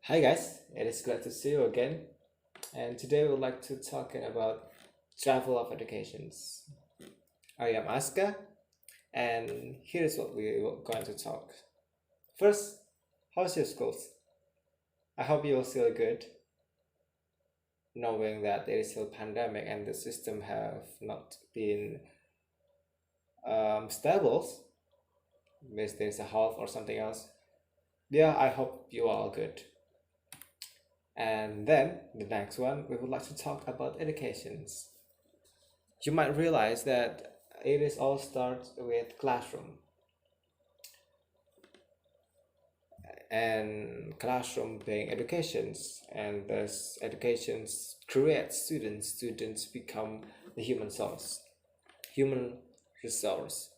Hi guys, it is glad to see you again. And today we would like to talking about travel of educations. I am Azka, and here is what we are going to talk. First, how's your schools? I hope you are still good, knowing that there is still pandemic and the system have not been stable. Means there is a half or something else. Yeah, I hope you are all good. And then the next one, we would like to talk about educations. You might realize that it is all starts with classroom, and classroom being educations, and thus educations create students become the human resource.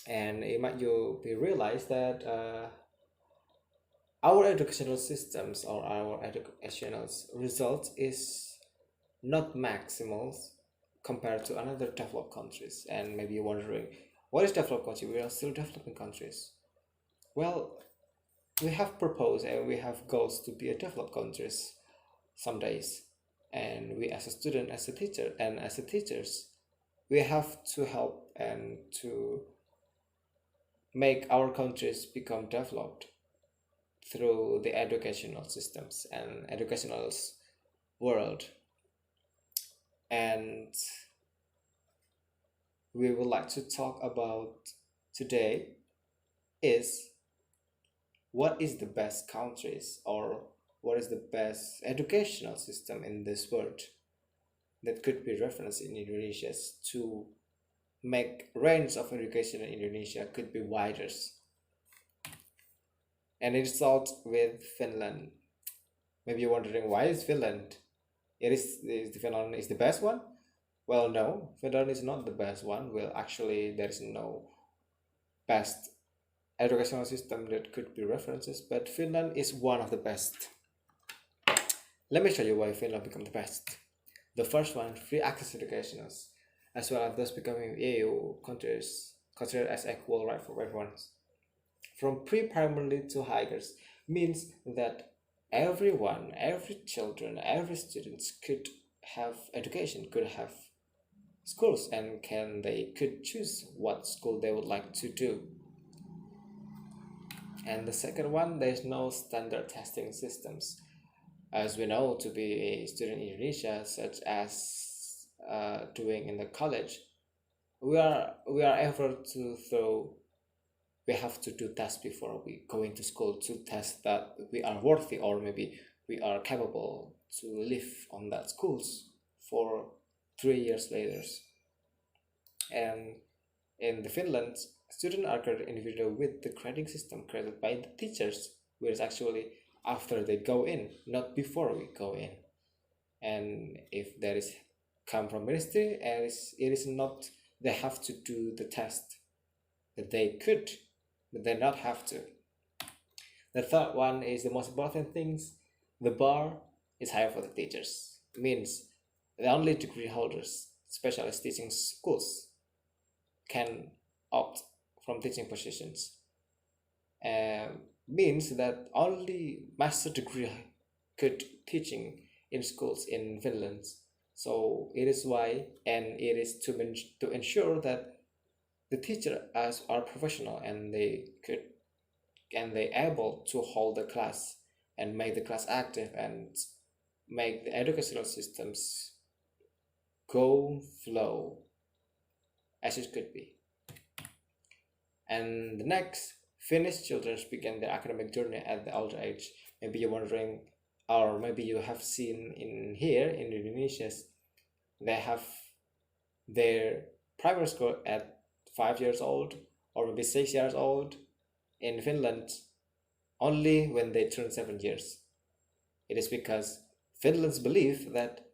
And it might you be realize that our educational systems or our educational result is not maximal compared to another developed countries. And maybe you're wondering, what is developed country? We are still developing countries. Well, we have proposed and we have goals to be a developed countries some days. And we as a student, as a teacher, and as a teachers, we have to help and to make our countries become developed through the educational systems and educational world. And we would like to talk about today is what is the best countries or what is the best educational system in this world that could be referenced in Indonesia to make range of education in Indonesia could be wider. And it starts with Finland. Maybe you're wondering, why is Finland? Is the Finland is the best one? Well, no, Finland is not the best one. Well, actually, there is no best educational system that could be references, but Finland is one of the best. Let me show you why Finland become the best. The first one, free access to education, as well as thus becoming EU countries considered as equal right for everyone. From pre-primary to hikers means that everyone, every children, every students could have education, could have schools, and they could choose what school they would like to do. And the second one, there's no standard testing systems. As we know, to be a student in Indonesia, such as doing in the college, we are ever to throw. We have to do tests before we go into school to test that we are worthy or maybe we are capable to live on that schools for 3 years later. And in the Finland, students are graded individually with the grading system created by the teachers, whereas actually after they go in, not before we go in. And if there is come from ministry, and it is not, they have to do the test that they could, but they not have to. The third one is the most important things. The bar is higher for the teachers. It means the only degree holders, specialist teaching schools, can opt from teaching positions. Means that only master degree could teaching in schools in Finland. So it is why, and it is to ensure that the teacher as are professional and they able to hold the class and make the class active and make the educational systems go flow as it could be. And the next, Finnish children begin their academic journey at the older age. Maybe you're wondering, or maybe you have seen in here in Indonesia, they have their primary school at 5 years old or maybe 6 years old. In Finland, only when they turn 7 years. It is because Finland's belief that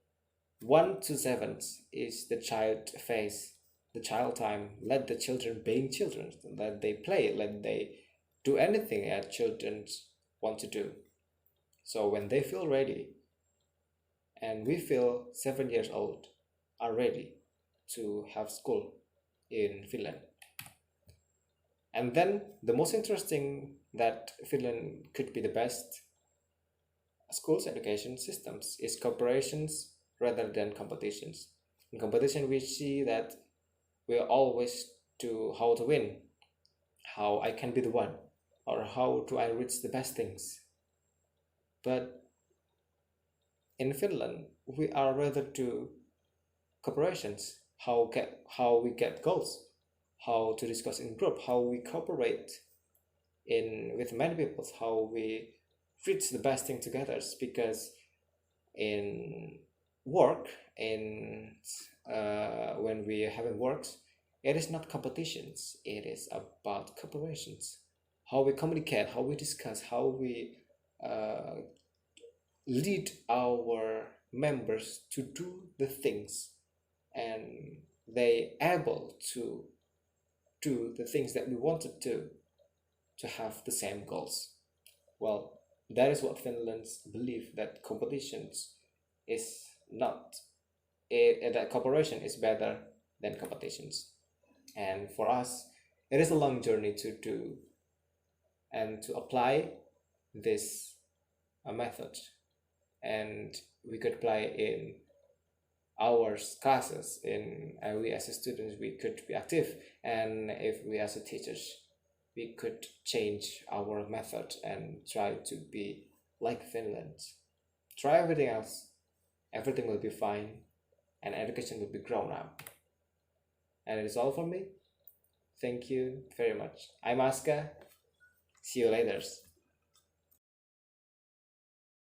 1 to 7 is the child phase, the child time. Let the children being children, let they play, let they do anything that children want to do. So when they feel ready, and we feel 7 years old are ready to have school in Finland. And then the most interesting that Finland could be the best schools education systems is cooperations rather than competitions. In competition, we see that we always do how to win, how I can be the one, or how do I reach the best things. But in Finland, we are rather to cooperations, how we get goals, how to discuss in group, how we cooperate in with many people, how we reach the best thing together. Because in work, in when we having works, it is not competitions, it is about cooperations, how we communicate, how we discuss, how we uh, lead our members to do the things, and they able to do the things that we wanted to have the same goals. Well, that is what Finland's believe, that competitions is not that cooperation is better than competitions. And for us, it is a long journey to do and to apply this method. And we could apply in our classes. In we as a students, we could be active, and if we as a teachers, we could change our method and try to be like Finland. Try everything else, everything will be fine, and education will be grown up. And it is all for me. Thank you very much. I'm Azka. See you later.